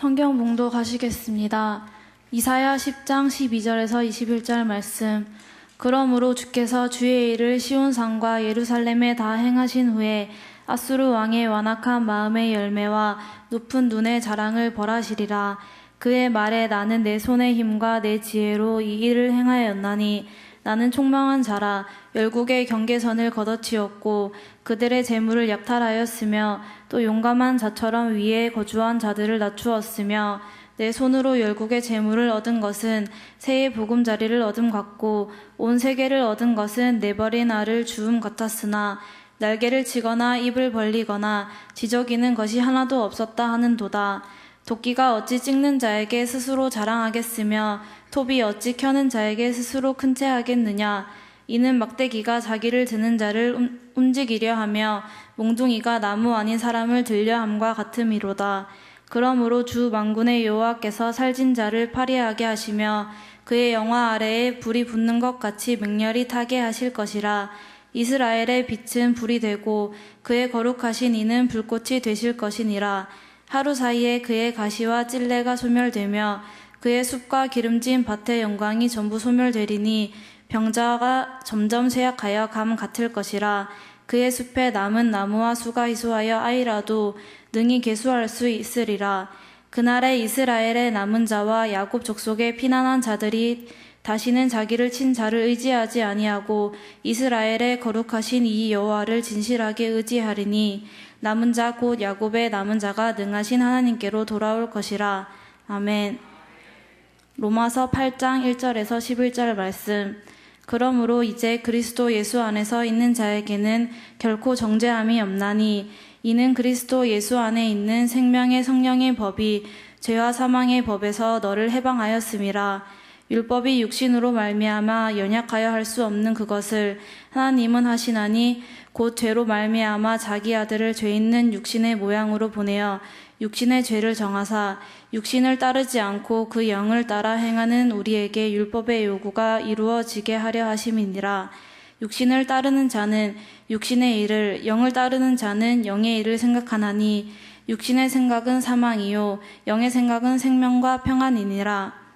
성경 봉독하시겠습니다. 이사야 10장 12절에서 21절 말씀. 그러므로 주께서 주의 일을 시온산과 예루살렘에 다 행하신 후에 아수르 왕의 완악한 마음의 열매와 높은 눈의 자랑을 벌하시리라. 그의 말에 나는 내 손의 힘과 내 지혜로 이 일을 행하였나니 나는 총명한 자라. 열국의 경계선을 걷어치웠고 그들의 재물을 약탈하였으며 또 용감한 자처럼 위에 거주한 자들을 낮추었으며 내 손으로 열국의 재물을 얻은 것은 새의 보금자리를 얻음 같고 온 세계를 얻은 것은 내버린 알을 주움 같았으나 날개를 치거나 입을 벌리거나 지저귀는 것이 하나도 없었다 하는도다. 도끼가 어찌 찍는 자에게 스스로 자랑하겠으며 톱이 어찌 켜는 자에게 스스로 큰 채 하겠느냐. 이는 막대기가 자기를 드는 자를 움직이려 하며 몽둥이가 나무 아닌 사람을 들려 함과 같음이로다. 그러므로 주 만군의 여호와께서 살진 자를 파리하게 하시며 그의 영화 아래에 불이 붙는 것 같이 맹렬히 타게 하실 것이라. 이스라엘의 빛은 불이 되고 그의 거룩하신 이는 불꽃이 되실 것이니라. 하루 사이에 그의 가시와 찔레가 소멸되며 그의 숲과 기름진 밭의 영광이 전부 소멸되리니 병자가 점점 쇠약하여 감 같을 것이라. 그의 숲에 남은 나무와 수가 희소하여 아이라도 능히 계수할 수 있으리라. 그날에 이스라엘의 남은 자와 야곱 족속의 피난한 자들이 다시는 자기를 친 자를 의지하지 아니하고 이스라엘의 거룩하신 이 여호와를 진실하게 의지하리니 남은 자 곧 야곱의 남은 자가 능하신 하나님께로 돌아올 것이라. 아멘. 로마서 8장 1절에서 11절 말씀. 그러므로 이제 그리스도 예수 안에서 있는 자에게는 결코 정죄함이 없나니 이는 그리스도 예수 안에 있는 생명의 성령의 법이 죄와 사망의 법에서 너를 해방하였음이라. 율법이 육신으로 말미암아 연약하여 할 수 없는 그것을 하나님은 하시나니 곧 죄로 말미암아 자기 아들을 죄 있는 육신의 모양으로 보내어 육신의 죄를 정하사 육신을 따르지 않고 그 영을 따라 행하는 우리에게 율법의 요구가 이루어지게 하려 하심이니라. 육신을 따르는 자는 육신의 일을, 영을 따르는 자는 영의 일을 생각하나니 육신의 생각은 사망이요 영의 생각은 생명과 평안이니라.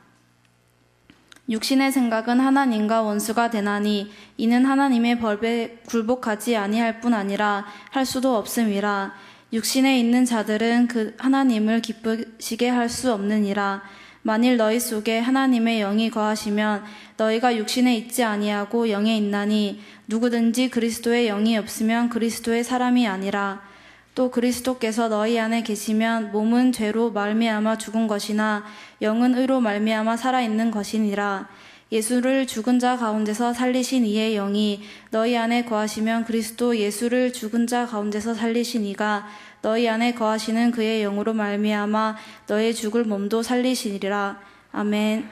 육신의 생각은 하나님과 원수가 되나니 이는 하나님의 법에 굴복하지 아니할 뿐 아니라 할 수도 없음이라. 육신에 있는 자들은 그 하나님을 기쁘시게 할 수 없느니라. 만일 너희 속에 하나님의 영이 거하시면 너희가 육신에 있지 아니하고 영에 있나니 누구든지 그리스도의 영이 없으면 그리스도의 사람이 아니라. 또 그리스도께서 너희 안에 계시면 몸은 죄로 말미암아 죽은 것이나 영은 의로 말미암아 살아있는 것이니라. 예수를 죽은 자 가운데서 살리신 이의 영이 너희 안에 거하시면 그리스도 예수를 죽은 자 가운데서 살리신 이가 너희 안에 거하시는 그의 영으로 말미암아 너의 죽을 몸도 살리시리라. 아멘.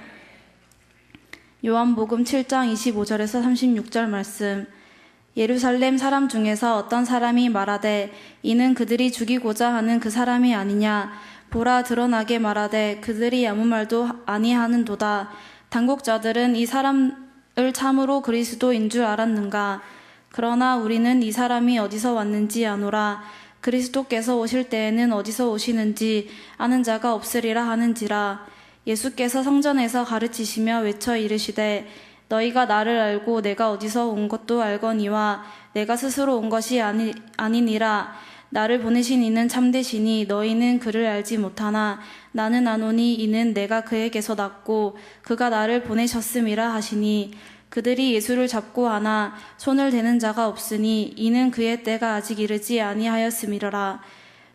요한복음 7장 25절에서 36절 말씀. 예루살렘 사람 중에서 어떤 사람이 말하되 이는 그들이 죽이고자 하는 그 사람이 아니냐. 보라 드러나게 말하되 그들이 아무 말도 아니하는도다. 당국자들은 이 사람을 참으로 그리스도인 줄 알았는가. 그러나 우리는 이 사람이 어디서 왔는지 아노라. 그리스도께서 오실 때에는 어디서 오시는지 아는 자가 없으리라 하는지라. 예수께서 성전에서 가르치시며 외쳐 이르시되 너희가 나를 알고 내가 어디서 온 것도 알거니와 내가 스스로 온 것이 아니니라. 나를 보내신 이는 참되시니 너희는 그를 알지 못하나 나는 아노니 이는 내가 그에게서 났고 그가 나를 보내셨음이라 하시니 그들이 예수를 잡고 하나 손을 대는 자가 없으니 이는 그의 때가 아직 이르지 아니하였음이라.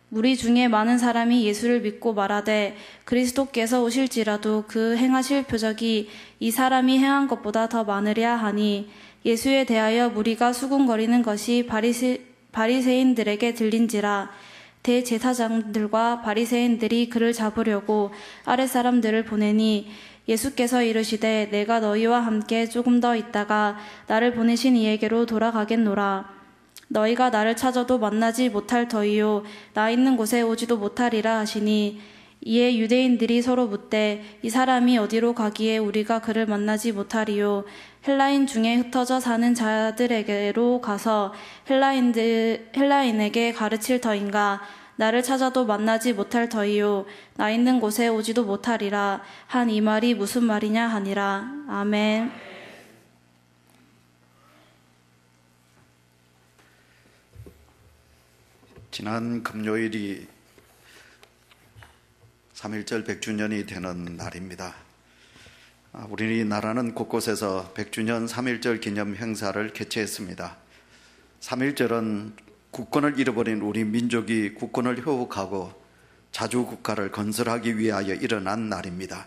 무리 중에 많은 사람이 예수를 믿고 말하되 그리스도께서 오실지라도 그 행하실 표적이 이 사람이 행한 것보다 더 많으랴 하니 예수에 대하여 무리가 수군거리는 것이 바리새인들에게 들린지라. 대제사장들과 바리새인들이 그를 잡으려고 아랫사람들을 보내니 예수께서 이르시되 내가 너희와 함께 조금 더 있다가 나를 보내신 이에게로 돌아가겠노라. 너희가 나를 찾아도 만나지 못할 터이요 나 있는 곳에 오지도 못하리라 하시니 이에 유대인들이 서로 묻되 이 사람이 어디로 가기에 우리가 그를 만나지 못하리요. 헬라인 중에 흩어져 사는 자들에게로 가서 헬라인에게 가르칠 터인가. 나를 찾아도 만나지 못할 터이요 나 있는 곳에 오지도 못하리라 한 이 말이 무슨 말이냐 하니라. 아멘. 지난 금요일이 3.1절 100주년이 되는 날입니다. 우리나라는 곳곳에서 100주년 3.1절 기념 행사를 개최했습니다. 3.1절은 국권을 잃어버린 우리 민족이 국권을 회복하고 자주국가를 건설하기 위하여 일어난 날입니다.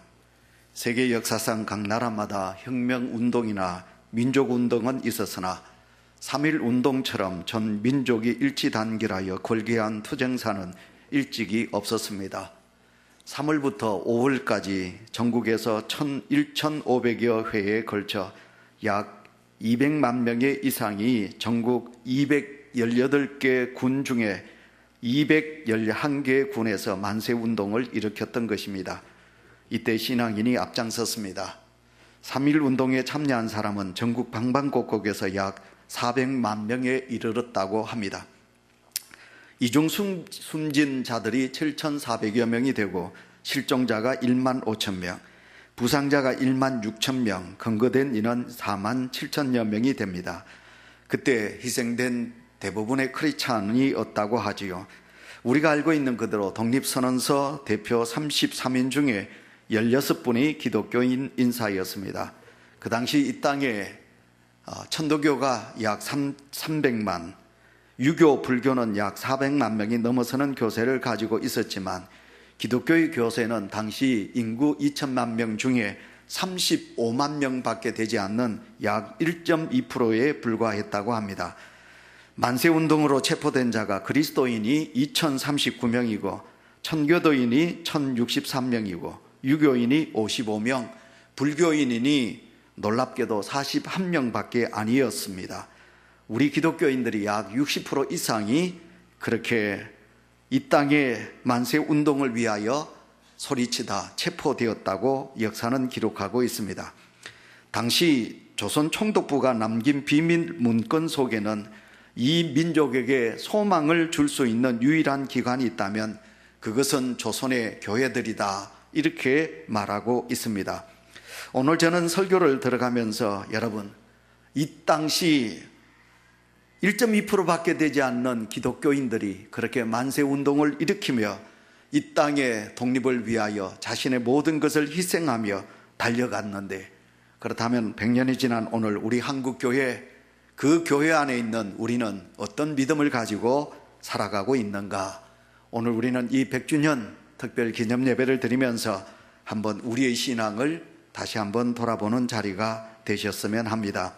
세계 역사상 각 나라마다 혁명운동이나 민족운동은 있었으나 3.1 운동처럼 전 민족이 일치단결하여 걸개한 투쟁사는 일찍이 없었습니다. 3월부터 5월까지 전국에서 1,500여 회에 걸쳐 약 200만 명의 이상이 전국 218개 군 중에 211개 군에서 만세운동을 일으켰던 것입니다. 이때 신앙인이 앞장섰습니다. 3.1 운동에 참여한 사람은 전국 방방곡곡에서 약 400만 명에 이르렀다고 합니다. 이중 숨진 자들이 7,400여 명이 되고 실종자가 1만 5천 명, 부상자가 1만 6천 명, 검거된 인원 4만 7천여 명이 됩니다. 그때 희생된 대부분의 크리스찬이었다고 하지요. 우리가 알고 있는 그대로 독립선언서 대표 33인 중에 16분이 기독교인 인사였습니다. 그 당시 이 땅에 천도교가 약 300만, 유교, 불교는 약 400만 명이 넘어서는 교세를 가지고 있었지만 기독교의 교세는 당시 인구 2천만 명 중에 35만 명밖에 되지 않는 약 1.2%에 불과했다고 합니다. 만세운동으로 체포된 자가 그리스도인이 2,039명이고 천교도인이 1,063명이고 유교인이 55명, 불교인이 놀랍게도 41명밖에 아니었습니다. 우리 기독교인들이 약 60% 이상이 그렇게 이 땅의 만세운동을 위하여 소리치다 체포되었다고 역사는 기록하고 있습니다. 당시 조선 총독부가 남긴 비밀 문건 속에는 이 민족에게 소망을 줄 수 있는 유일한 기관이 있다면 그것은 조선의 교회들이다, 이렇게 말하고 있습니다. 오늘 저는 설교를 들어가면서 여러분, 이 당시 1.2%밖에 되지 않는 기독교인들이 그렇게 만세운동을 일으키며 이 땅의 독립을 위하여 자신의 모든 것을 희생하며 달려갔는데, 그렇다면 100년이 지난 오늘 우리 한국교회, 그 교회 안에 있는 우리는 어떤 믿음을 가지고 살아가고 있는가? 오늘 우리는 이 100주년 특별 기념 예배를 드리면서 한번 우리의 신앙을 다시 한번 돌아보는 자리가 되셨으면 합니다.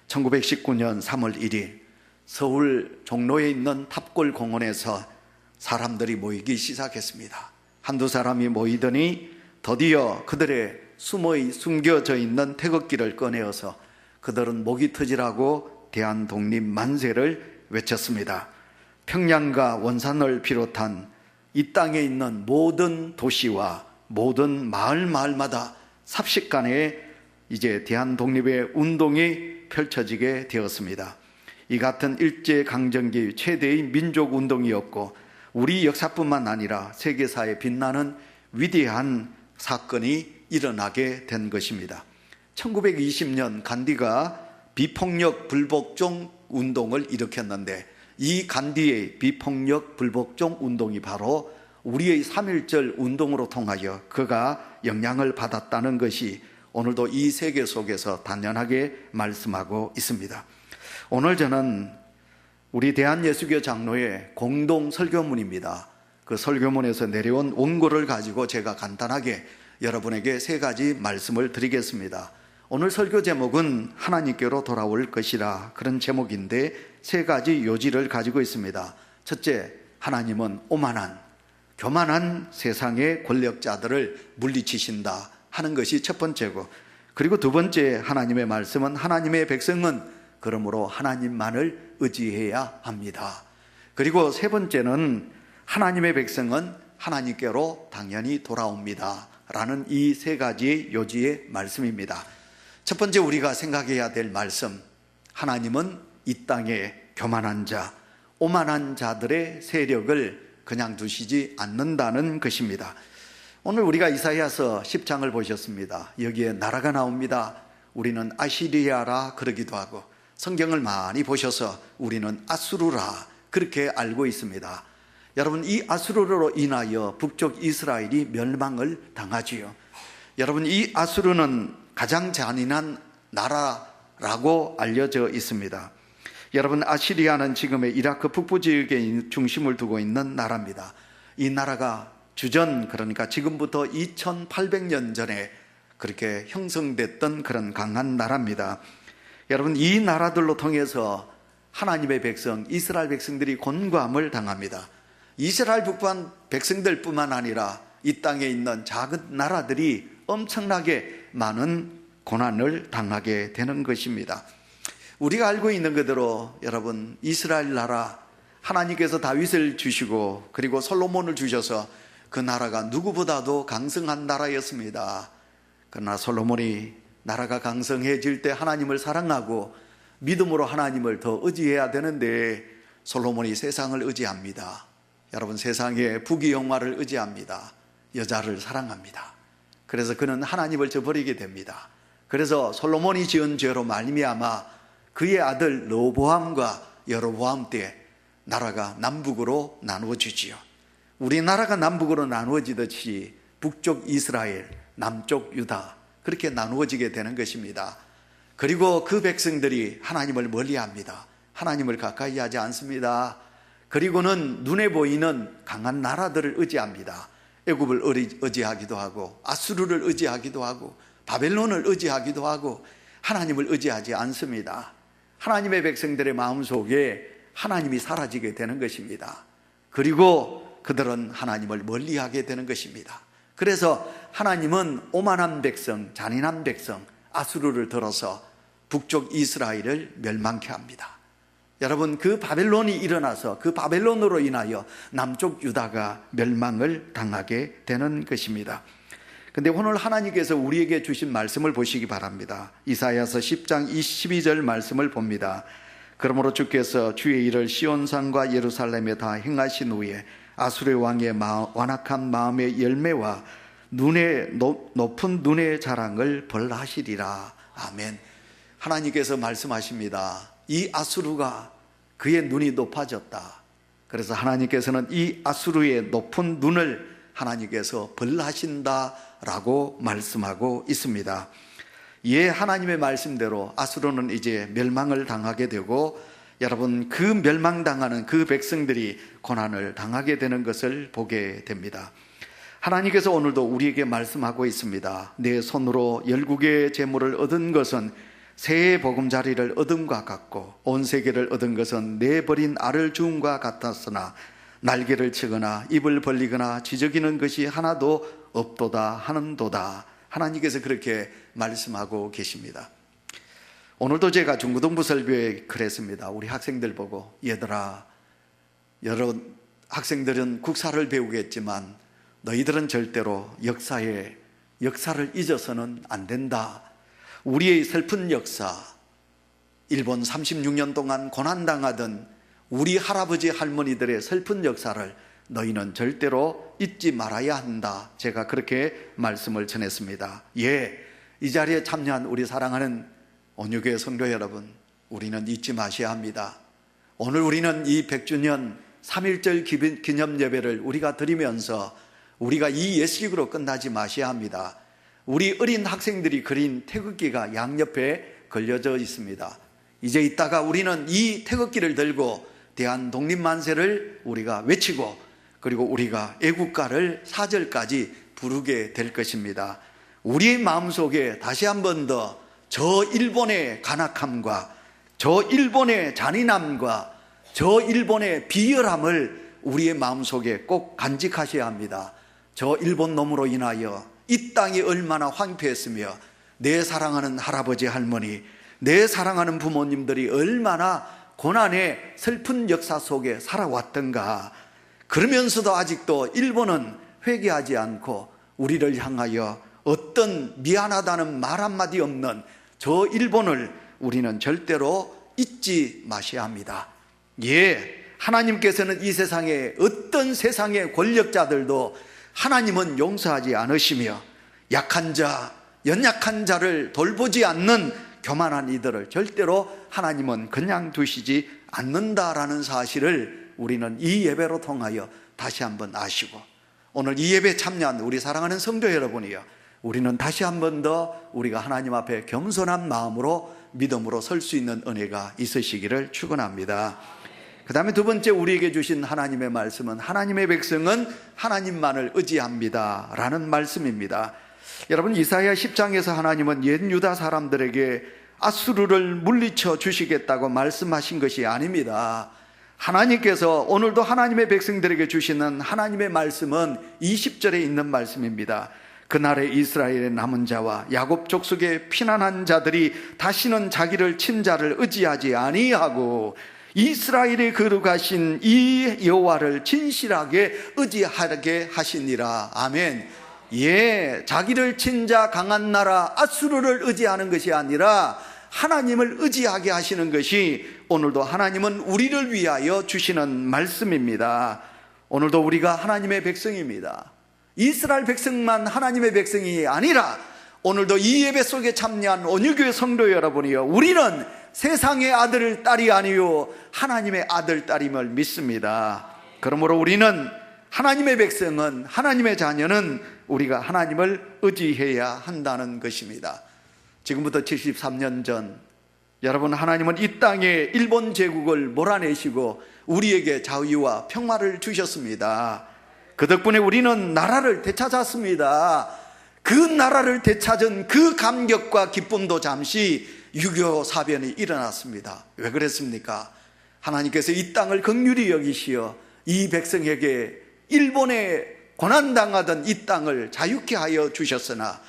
1919년 3월 1일 서울 종로에 있는 탑골 공원에서 사람들이 모이기 시작했습니다. 한두 사람이 모이더니 드디어 그들의 숨겨져 있는 태극기를 꺼내어서 그들은 목이 터지라고 대한독립 만세를 외쳤습니다. 평양과 원산을 비롯한 이 땅에 있는 모든 도시와 모든 마을마다 삽시간에 이제 대한독립의 운동이 펼쳐지게 되었습니다. 이 같은 일제강점기 최대의 민족운동이었고 우리 역사뿐만 아니라 세계사에 빛나는 위대한 사건이 일어나게 된 것입니다. 1920년 간디가 비폭력 불복종 운동을 일으켰는데 이 간디의 비폭력 불복종 운동이 바로 우리의 3.1절 운동으로 통하여 그가 영향을 받았다는 것이 오늘도 이 세계 속에서 단연하게 말씀하고 있습니다. 오늘 저는 우리 대한예수교 장로의 공동 설교문입니다. 그 설교문에서 내려온 원고를 가지고 제가 간단하게 여러분에게 세 가지 말씀을 드리겠습니다. 오늘 설교 제목은 하나님께로 돌아올 것이라, 그런 제목인데 세 가지 요지를 가지고 있습니다. 첫째, 하나님은 오만한, 교만한 세상의 권력자들을 물리치신다 하는 것이 첫 번째고, 그리고 두 번째 하나님의 말씀은 하나님의 백성은 그러므로 하나님만을 의지해야 합니다. 그리고 세 번째는 하나님의 백성은 하나님께로 당연히 돌아옵니다 라는 이 세 가지의 요지의 말씀입니다. 첫 번째 우리가 생각해야 될 말씀, 하나님은 이 땅에 교만한 자, 오만한 자들의 세력을 그냥 두시지 않는다는 것입니다. 오늘 우리가 이사야서 10장을 보셨습니다. 여기에 나라가 나옵니다. 우리는 아시리아라 그러기도 하고, 성경을 많이 보셔서 우리는 아수르라 그렇게 알고 있습니다. 여러분, 이 아수르로 인하여 북쪽 이스라엘이 멸망을 당하지요. 여러분, 이 아수르는 가장 잔인한 나라라고 알려져 있습니다. 여러분, 아시리아는 지금의 이라크 북부 지역에 중심을 두고 있는 나라입니다. 이 나라가 주전, 그러니까 지금부터 2800년 전에 그렇게 형성됐던 그런 강한 나라입니다. 여러분, 이 나라들로 통해서 하나님의 백성, 이스라엘 백성들이 곤고함을 당합니다. 이스라엘 북방 백성들뿐만 아니라 이 땅에 있는 작은 나라들이 엄청나게 많은 고난을 당하게 되는 것입니다. 우리가 알고 있는 그대로 여러분, 이스라엘 나라, 하나님께서 다윗을 주시고 그리고 솔로몬을 주셔서 그 나라가 누구보다도 강성한 나라였습니다. 그러나 솔로몬이 나라가 강성해질 때 하나님을 사랑하고 믿음으로 하나님을 더 의지해야 되는데, 솔로몬이 세상을 의지합니다. 여러분, 세상의 부귀영화를 의지합니다. 여자를 사랑합니다. 그래서 그는 하나님을 저버리게 됩니다. 그래서 솔로몬이 지은 죄로 말미암아 그의 아들 르호보암과 여로보암 때 나라가 남북으로 나누어지지요. 우리나라가 남북으로 나누어지듯이 북쪽 이스라엘, 남쪽 유다, 그렇게 나누어지게 되는 것입니다. 그리고 그 백성들이 하나님을 멀리합니다. 하나님을 가까이 하지 않습니다. 그리고는 눈에 보이는 강한 나라들을 의지합니다. 애굽을 의지하기도 하고, 아수르를 의지하기도 하고, 바벨론을 의지하기도 하고, 하나님을 의지하지 않습니다. 하나님의 백성들의 마음속에 하나님이 사라지게 되는 것입니다. 그리고 그들은 하나님을 멀리하게 되는 것입니다. 그래서 하나님은 오만한 백성, 잔인한 백성 아수르를 들어서 북쪽 이스라엘을 멸망케 합니다. 여러분, 그 바벨론이 일어나서 그 바벨론으로 인하여 남쪽 유다가 멸망을 당하게 되는 것입니다. 근데 오늘 하나님께서 우리에게 주신 말씀을 보시기 바랍니다. 이사야서 10장 22절 말씀을 봅니다. 그러므로 주께서 주의 일을 시온산과 예루살렘에 다 행하신 후에 아수르 왕의 완악한 마음의 열매와 높은 눈의 자랑을 벌하시리라. 아멘. 하나님께서 말씀하십니다. 이 아수르가 그의 눈이 높아졌다. 그래서 하나님께서는 이 아수르의 높은 눈을 하나님께서 벌하신다라고 말씀하고 있습니다. 예, 하나님의 말씀대로 아수르는 이제 멸망을 당하게 되고, 여러분, 그 멸망당하는 그 백성들이 고난을 당하게 되는 것을 보게 됩니다. 하나님께서 오늘도 우리에게 말씀하고 있습니다. 내 손으로 열국의 재물을 얻은 것은 새의 보금자리를 얻음과 같고, 온 세계를 얻은 것은 내버린 알을 주음과 같았으나 날개를 치거나 입을 벌리거나 지저귀는 것이 하나도 없도다 하는도다. 하나님께서 그렇게 말씀하고 계십니다. 오늘도 제가 중고등부 설교에 그랬습니다. 우리 학생들 보고, 얘들아, 여러 학생들은 국사를 배우겠지만 너희들은 절대로 역사를 잊어서는 안 된다. 우리의 슬픈 역사, 일본 36년 동안 고난당하던 우리 할아버지 할머니들의 슬픈 역사를 너희는 절대로 잊지 말아야 한다. 제가 그렇게 말씀을 전했습니다. 예, 이 자리에 참여한 우리 사랑하는 온유교회 성도 여러분, 우리는 잊지 마셔야 합니다. 오늘 우리는 이 100주년 3.1절 기념 예배를 우리가 드리면서 우리가 이 예식으로 끝나지 마셔야 합니다. 우리 어린 학생들이 그린 태극기가 양옆에 걸려져 있습니다. 이제 이따가 우리는 이 태극기를 들고 대한 독립만세를 우리가 외치고, 그리고 우리가 애국가를 4절까지 부르게 될 것입니다. 우리의 마음속에 다시 한 번 더 저 일본의 간악함과 저 일본의 잔인함과 저 일본의 비열함을 우리의 마음속에 꼭 간직하셔야 합니다. 저 일본 놈으로 인하여 이 땅이 얼마나 황폐했으며 내 사랑하는 할아버지 할머니, 내 사랑하는 부모님들이 얼마나 고난의 슬픈 역사 속에 살아왔던가. 그러면서도 아직도 일본은 회개하지 않고 우리를 향하여 어떤 미안하다는 말 한마디 없는 저 일본을 우리는 절대로 잊지 마셔야 합니다. 예, 하나님께서는 이 세상에 어떤 세상의 권력자들도 하나님은 용서하지 않으시며 약한 자, 연약한 자를 돌보지 않는 교만한 이들을 절대로 하나님은 그냥 두시지 않는다라는 사실을 우리는 이 예배로 통하여 다시 한번 아시고, 오늘 이 예배 참여한 우리 사랑하는 성도 여러분이요, 우리는 다시 한번 더 우리가 하나님 앞에 겸손한 마음으로 믿음으로 설 수 있는 은혜가 있으시기를 축원합니다. 그 다음에 두 번째 우리에게 주신 하나님의 말씀은 하나님의 백성은 하나님만을 의지합니다 라는 말씀입니다. 여러분, 이사야 10장에서 하나님은 옛 유다 사람들에게 아수르를 물리쳐 주시겠다고 말씀하신 것이 아닙니다. 하나님께서 오늘도 하나님의 백성들에게 주시는 하나님의 말씀은 20절에 있는 말씀입니다. 그날에 이스라엘의 남은 자와 야곱 족속의 피난한 자들이 다시는 자기를 친 자를 의지하지 아니하고 이스라엘의 거룩하신 이 여호와를 진실하게 의지하게 하시니라. 아멘. 예, 자기를 친 자 강한 나라 아수르를 의지하는 것이 아니라 하나님을 의지하게 하시는 것이 오늘도 하나님은 우리를 위하여 주시는 말씀입니다. 오늘도 우리가 하나님의 백성입니다. 이스라엘 백성만 하나님의 백성이 아니라 오늘도 이 예배 속에 참여한 온유교회 성도 여러분이요, 우리는 세상의 아들 딸이 아니요 하나님의 아들 딸임을 믿습니다. 그러므로 우리는 하나님의 백성은, 하나님의 자녀는 우리가 하나님을 의지해야 한다는 것입니다. 지금부터 73년 전 여러분, 하나님은 이 땅에 일본 제국을 몰아내시고 우리에게 자유와 평화를 주셨습니다. 그 덕분에 우리는 나라를 되찾았습니다. 그 나라를 되찾은 그 감격과 기쁨도 잠시 6.25 사변이 일어났습니다. 왜 그랬습니까? 하나님께서 이 땅을 긍휼히 여기시어 이 백성에게 일본에 고난당하던 이 땅을 자유케 하여 주셨으나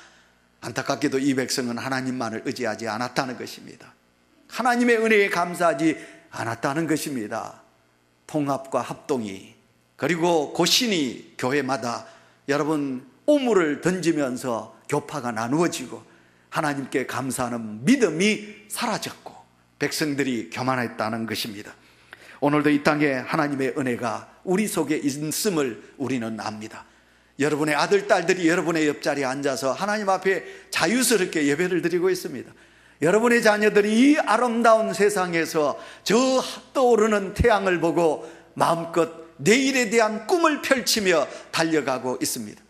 안타깝게도 이 백성은 하나님만을 의지하지 않았다는 것입니다. 하나님의 은혜에 감사하지 않았다는 것입니다. 통합과 합동이, 그리고 고신이 교회마다 여러분 오물을 던지면서 교파가 나누어지고 하나님께 감사하는 믿음이 사라졌고 백성들이 교만했다는 것입니다. 오늘도 이 땅에 하나님의 은혜가 우리 속에 있음을 우리는 압니다. 여러분의 아들, 딸들이 여러분의 옆자리에 앉아서 하나님 앞에 자유스럽게 예배를 드리고 있습니다. 여러분의 자녀들이 이 아름다운 세상에서 저 떠오르는 태양을 보고 마음껏 내일에 대한 꿈을 펼치며 달려가고 있습니다.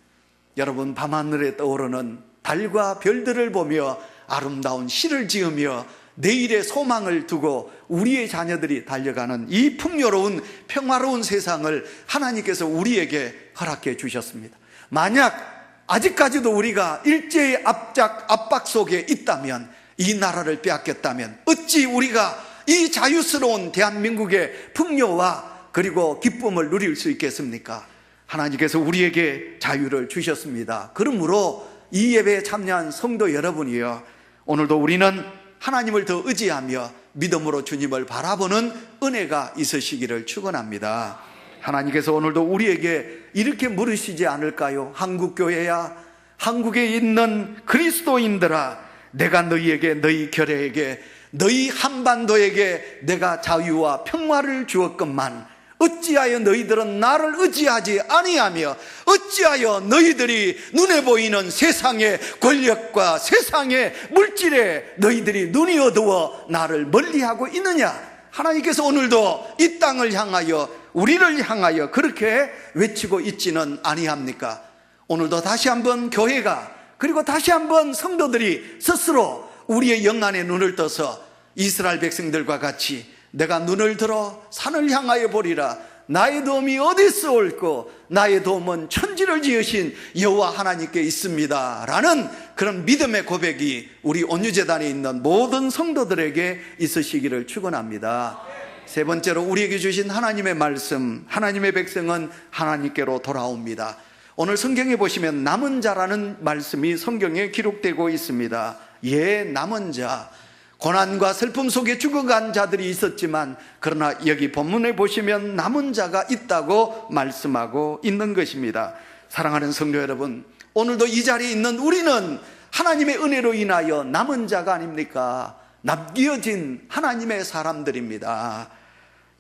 여러분, 밤하늘에 떠오르는 달과 별들을 보며 아름다운 시를 지으며 내일의 소망을 두고 우리의 자녀들이 달려가는 이 풍요로운 평화로운 세상을 하나님께서 우리에게 허락해 주셨습니다. 만약 아직까지도 우리가 일제의 압박 속에 있다면, 이 나라를 빼앗겼다면 어찌 우리가 이 자유스러운 대한민국의 풍요와 그리고 기쁨을 누릴 수 있겠습니까? 하나님께서 우리에게 자유를 주셨습니다. 그러므로 이 예배에 참여한 성도 여러분이요, 오늘도 우리는 하나님을 더 의지하며 믿음으로 주님을 바라보는 은혜가 있으시기를 축원합니다. 하나님께서 오늘도 우리에게 이렇게 물으시지 않을까요? 한국교회야, 한국에 있는 그리스도인들아, 내가 너희에게, 너희 결례에게, 너희 한반도에게 내가 자유와 평화를 주었건만 어찌하여 너희들은 나를 의지하지 아니하며 어찌하여 너희들이 눈에 보이는 세상의 권력과 세상의 물질에 너희들이 눈이 어두워 나를 멀리하고 있느냐? 하나님께서 오늘도 이 땅을 향하여, 우리를 향하여 그렇게 외치고 있지는 아니합니까? 오늘도 다시 한번 교회가, 그리고 다시 한번 성도들이 스스로 우리의 영안에 눈을 떠서 이스라엘 백성들과 같이 내가 눈을 들어 산을 향하여 보리라, 나의 도움이 어디서 올고 나의 도움은 천지를 지으신 여호와 하나님께 있습니다 라는 그런 믿음의 고백이 우리 온유재단에 있는 모든 성도들에게 있으시기를 축원합니다. 세 번째로 우리에게 주신 하나님의 말씀, 하나님의 백성은 하나님께로 돌아옵니다. 오늘 성경에 보시면 남은 자라는 말씀이 성경에 기록되고 있습니다. 예, 남은 자, 고난과 슬픔 속에 죽어간 자들이 있었지만 그러나 여기 본문에 보시면 남은 자가 있다고 말씀하고 있는 것입니다. 사랑하는 성도 여러분, 오늘도 이 자리에 있는 우리는 하나님의 은혜로 인하여 남은 자가 아닙니까? 남겨진 하나님의 사람들입니다.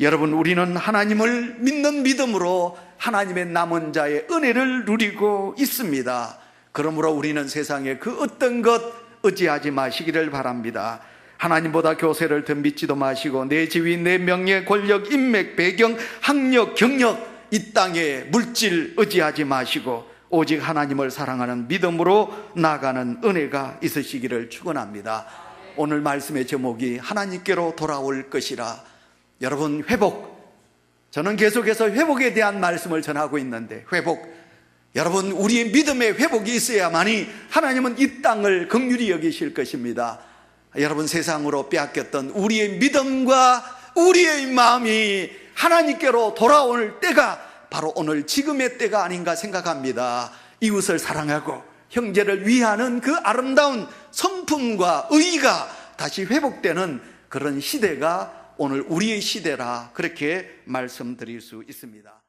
여러분, 우리는 하나님을 믿는 믿음으로 하나님의 남은 자의 은혜를 누리고 있습니다. 그러므로 우리는 세상에 그 어떤 것 의지하지 마시기를 바랍니다. 하나님보다 교세를 더 믿지도 마시고 내 지위, 내 명예, 권력, 인맥, 배경, 학력, 경력, 이 땅의 물질 의지하지 마시고 오직 하나님을 사랑하는 믿음으로 나아가는 은혜가 있으시기를 축원합니다. 오늘 말씀의 제목이 하나님께로 돌아올 것이라. 여러분, 회복, 저는 계속해서 회복에 대한 말씀을 전하고 있는데, 회복, 여러분, 우리의 믿음의 회복이 있어야만이 하나님은 이 땅을 긍휼히 여기실 것입니다. 여러분, 세상으로 빼앗겼던 우리의 믿음과 우리의 마음이 하나님께로 돌아올 때가 바로 오늘 지금의 때가 아닌가 생각합니다. 이웃을 사랑하고 형제를 위하는 그 아름다운 성품과 의의가 다시 회복되는 그런 시대가 오늘 우리의 시대라, 그렇게 말씀드릴 수 있습니다.